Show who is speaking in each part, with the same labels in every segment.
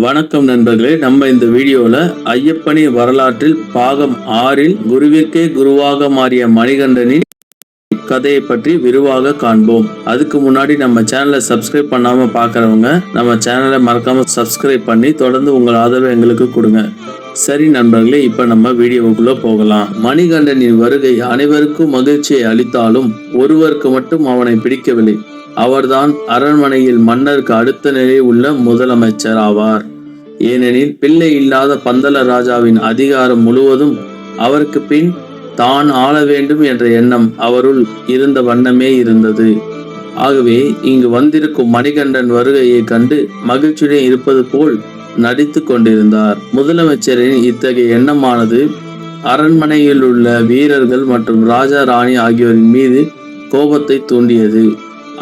Speaker 1: வணக்கம் நண்பர்களே, நம்ம இந்த வீடியோல ஐயப்பனின் வரலாற்றில் பாகம் 6 குருவிற்கே குருவாக மாறிய மணிகண்டனின் கதையை பற்றி விரிவாக காண்போம். அதுக்கு முன்னாடி நம்ம சேனலை சப்ஸ்கிரைப் பண்ணாம பாக்குறவங்க நம்ம சேனலை மறக்காம சப்ஸ்கிரைப் பண்ணி தொடர்ந்து உங்கள் ஆதரவை எங்களுக்கு கொடுங்க. சரி நண்பர்களே, இப்ப நம்ம வீடியோவுக்குள்ள போகலாம். மணிகண்டனின் வருகை அனைவருக்கும் மகிழ்ச்சியை அளித்தாலும் ஒருவருக்கு மட்டும் அவனை பிடிக்கவில்லை. அவர்தான் அரண்மனையில் மன்னருக்கு அடுத்த நிலையில் உள்ள முதலமைச்சர் ஆவார். ஏனெனில் பிள்ளை இல்லாத பந்தல ராஜாவின் அதிகாரம் முழுவதும் அவருக்கு பின் தான் ஆள வேண்டும் என்ற எண்ணம் அவருள் இருந்த வண்ணமே இருந்தது. ஆகவே இங்கு வந்திருக்கும் மணிகண்டன் வருகையை கண்டு மகிழ்ச்சியுடன் இருப்பது போல் நடித்து கொண்டிருந்தார். முதலமைச்சரின் இத்தகைய எண்ணமானது அரண்மனையில் உள்ள வீரர்கள் மற்றும் ராஜா ராணி ஆகியோரின் மீது கோபத்தை தூண்டியது.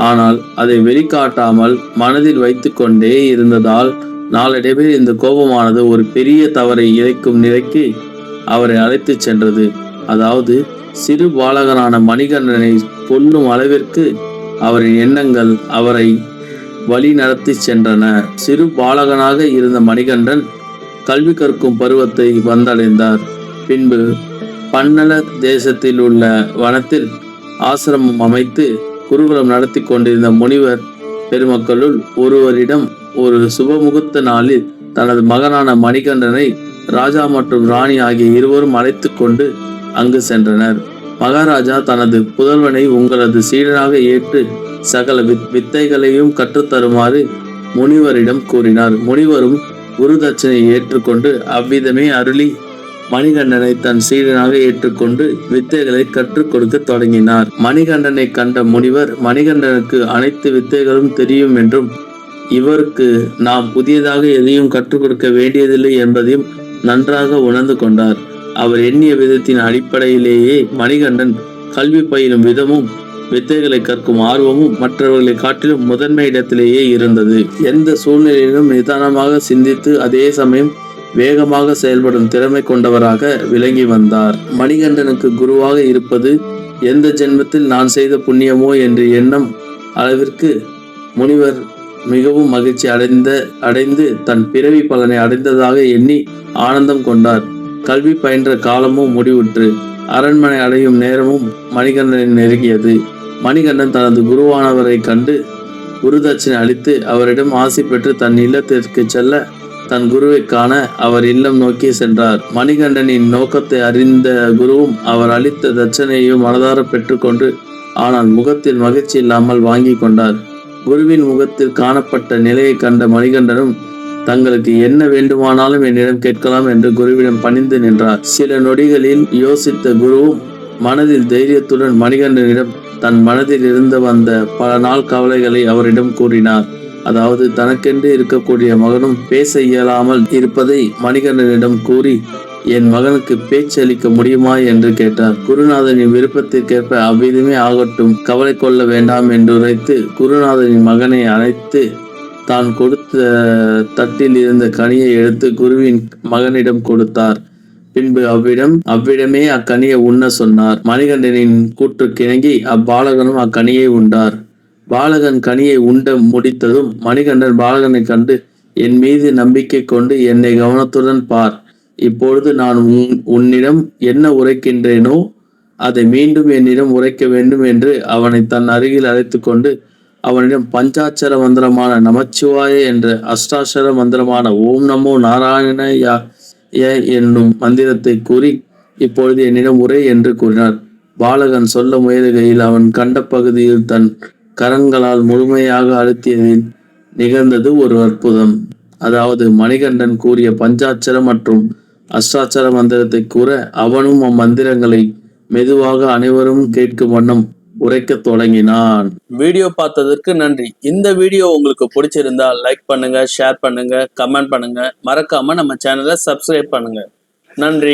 Speaker 1: ஆனால் அதை வெளிக்காட்டாமல் மனதில் வைத்து கொண்டே இருந்ததால் நாளடைவில் இந்த கோபமானது ஒரு பெரிய தவறை இழைக்கும் நிலைக்கு அவரை அழைத்து சென்றது. அதாவது சிறு பாலகனான மணிகண்டனை கொல்லும் அளவிற்கு அவரின் எண்ணங்கள் அவரை வழி நடத்தி சென்றன. சிறு பாலகனாக இருந்த மணிகண்டன் கல்வி கற்கும் பருவத்தை வந்தடைந்தார். பின்பு பன்னல தேசத்தில் உள்ள வனத்தில் ஆசிரமம் அமைத்து குருகுலம் நடத்தி கொண்டிருந்த முனிவர் பெருமக்களுள் ஒருவரிடம் ஒரு சுபமுகூர்த்த நாளில் தனது மகனான மணிகண்டனை ராஜா மற்றும் ராணி ஆகிய இருவரும் அழைத்து கொண்டு அங்கு சென்றனர். மகாராஜா தனது புதல்வனை உங்களது சீடனாக ஏற்று சகல வித்தைகளையும் கற்றுத்தருமாறு முனிவரிடம் கூறினார். முனிவரும் குரு தட்சணையை ஏற்றுக்கொண்டு அவ்விதமே அருளி மணிகண்டனை தன் சீடனாக ஏற்றுக்கொண்டு வித்தைகளை கற்றுக் கொடுக்க தொடங்கினார். மணிகண்டனை கண்ட முனிவர் மணிகண்டனுக்கு அனைத்து வித்தைகளும் தெரியும் என்றும் இவருக்கு நாம் புதியதாக எதையும் கற்றுக் கொடுக்க வேண்டியதில்லை என்பதையும் நன்றாக உணர்ந்து கொண்டார். அவர் எண்ணிய விதத்தின் அடிப்படையிலேயே மணிகண்டன் கல்வி பயிலும் விதமும் வித்தைகளை கற்கும் ஆர்வமும் மற்றவர்களை காட்டிலும் முதன்மை இடத்திலேயே இருந்தது. எந்த சூழ்நிலையிலும் நிதானமாக சிந்தித்து அதே சமயம் வேகமாக செயல்படும் திறமை கொண்டவராக விளங்கி வந்தார். மணிகண்டனுக்கு குருவாக இருப்பது எந்த ஜென்மத்தில் நான் செய்த புண்ணியமோ என்று எண்ணம் அளவிற்கு முனிவர் மிகவும் மகிழ்ச்சி அடைந்து தன் பிறவி பலனை அடைந்ததாக எண்ணி ஆனந்தம் கொண்டார். கல்வி பயின்ற காலமும் முடிவுற்று அரண்மனை அடையும் நேரமும் மணிகண்டனின் நெருங்கியது. மணிகண்டன் தனது குருவானவரை கண்டு குருதட்சணை அளித்து அவரிடம் ஆசி பெற்று தன் இல்லத்திற்கு செல்ல தன் குருவை காண அவர் இல்லம் நோக்கி சென்றார். மணிகண்டனின் நோக்கத்தை அறிந்த குருவும் அவர் அளித்த தட்சணையையும் மனதார பெற்றுக்கொண்டு ஆனால் முகத்தில் மகிழ்ச்சி இல்லாமல் வாங்கி கொண்டார். குருவின் முகத்தில் காணப்பட்ட நிலையை கண்ட மணிகண்டனும் தங்களுக்கு என்ன வேண்டுமானாலும் என்னிடம் கேட்கலாம் என்று குருவிடம் பணிந்து நின்றார். சில நொடிகளில் யோசித்த குருவும் மனதில் தைரியத்துடன் மணிகண்டனிடம் தன் மனதில் இருந்து வந்த பல நாள் கவலைகளை அவரிடம் கூறினார். அதாவது தனக்கென்று இருக்கக்கூடிய மகனும் பேச இயலாமல் இருப்பதை மணிகண்டனிடம் கூறி என் மகனுக்கு பேச்சளிக்க முடியுமா என்று கேட்டார். குருநாதனின் விருப்பத்திற்கேற்ப அவ்விதமே ஆகட்டும், கவலை கொள்ள வேண்டாம் என்று உரைத்து குருநாதனின் மகனை அழைத்து தான் கொடுத்த தட்டில் இருந்த கனியை எடுத்து குருவின் மகனிடம் கொடுத்தார். பின்பு அவ்விடமே அக்கனியை உண்ண சொன்னார். மணிகண்டனின் கூற்றுக்கிணங்கி அப்பாலகனும் அக்கனியை உண்டார். பாலகன் கனியை உண்ட முடித்ததும் மணிகண்டன் பாலகனை கண்டு என் மீது நம்பிக்கை கொண்டு என்னை கவனத்துடன் பார். இப்பொழுது நான் உன்னிடம் என்ன உரைக்கின்றேனோ அதை மீண்டும் என்னிடம் உரைக்க வேண்டும் என்று அவனை தன் அருகில் அழைத்து கொண்டு அவனிடம் பஞ்சாட்சர மந்திரமான நமச்சிவாய என்ற அஷ்டாட்சர மந்திரமான ஓம் நமோ நாராயணய என்னும் மந்திரத்தை கூறி இப்பொழுது என்னிடம் உரை என்று கூறினார். பாலகன் சொல்ல முயலுகையில் அவன் கண்ட பகுதியில் தன் கரங்களால் முழுமையாக அழுத்தியதில் நிகழ்ந்தது ஒரு அற்புதம். அதாவது மணிகண்டன் கூறிய பஞ்சாட்சர மற்றும் அஷ்டாட்சர மந்திரத்தை கூற அவனும் அம்மந்திரங்களை மெதுவாக அனைவரும் கேட்கும் வண்ணம் உரைக்க தொடங்கினான். வீடியோ பார்த்ததற்கு நன்றி. இந்த வீடியோ உங்களுக்கு பிடிச்சிருந்தா லைக் பண்ணுங்க, ஷேர் பண்ணுங்க, கமெண்ட் பண்ணுங்க. மறக்காம நம்ம சேனலை சப்ஸ்கிரைப் பண்ணுங்க. நன்றி.